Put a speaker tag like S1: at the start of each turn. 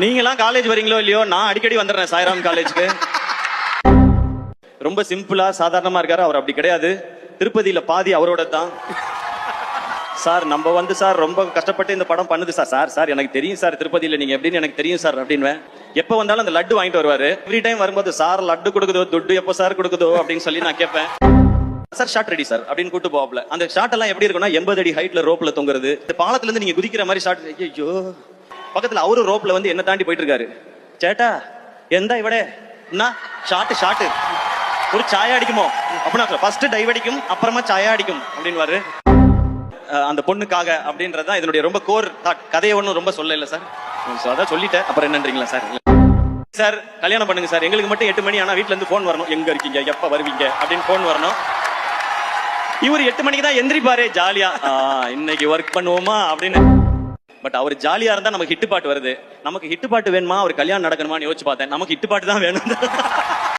S1: நீங்களாம் காலேஜ் வரீங்களோ இல்லையோ, நான் அடிக்கடி வந்துடுறேன் சாய்ராம் காலேஜ்க்கு. ரொம்ப சிம்பிளா சாதாரணமா இருக்காரு. அவர் அப்படி கிடையாது. திருப்பதியில பாதி அவரோட தான். சார் நம்ம வந்து சார் ரொம்ப கஷ்டப்பட்டு இந்த படம் பண்ணுது சார். சார் சார் எனக்கு தெரியும் சார், திருப்பதியில நீங்க எப்படின்னு எனக்கு தெரியும் சார் அப்படின்வேன். எப்ப வந்தாலும் அந்த லட்டு வாங்கிட்டு வருவாரு. எவ்ரி டைம் வரும்போது சார் லட்டு கொடுக்குதோ, துட்டு எப்போ சார் கொடுக்குதோ அப்படின்னு சொல்லி நான் கேட்பேன். சார் ஷார்ட் ரெடி சார் அப்படின்னு கூட்டு போவாப்ல. அந்த ஷார்ட் எல்லாம் எப்படி இருக்கும்னா 80 அடி ஹைட்ல ரோப்ல தொங்குறது. இந்த பாலத்துல இருந்து நீங்க குதிக்கிற மாதிரி ஷார்ட். ஐயோ, பக்கத்துல அவரு ரோப்ல வந்து என்ன தாண்டி போயிட்டு இருக்காரு. சேட்டா எந்த இவடே என்ன ஷார்ட் ஒரு சாயா அடிக்குமோ அப்படின்னா ஃபர்ஸ்ட் டைவ் அடிக்கும், அப்புறமா சாயா அடிக்கும் அப்படின்னு அந்த பொண்ணுக்காக அப்படின்றதுதான் இதனுடைய ரொம்ப கோர் தாட். கதையை ஒன்றும் ரொம்ப சொல்ல இல்லை சார். அதான் சொல்லிட்டேன், அப்புறம் என்னன்றீங்களா சார்? சார் கல்யாணம் பண்ணுங்க சார், எங்களுக்கு மட்டும் 8 மணி ஆனா வீட்டுல இருந்து போன் வரணும், எங்க இருக்கீங்க எப்ப வருவீங்க அப்படின்னு போன் வரணும். இவர் 8 மணிக்கு தான் எந்திரிப்பாரு ஜாலியா, இன்னைக்கு ஒர்க் பண்ணுவோமா அப்படின்னு. பட் அவர் ஜாலியா இருந்தா நமக்கு ஹிட் பாட்டு வருது. நமக்கு ஹிட் பாட்டு வேணுமா, அவர் கல்யாணம் நடக்கணுமான்னு யோசிச்சு பார்த்தேன். நமக்கு ஹிட் பாட்டு தான் வேணும்.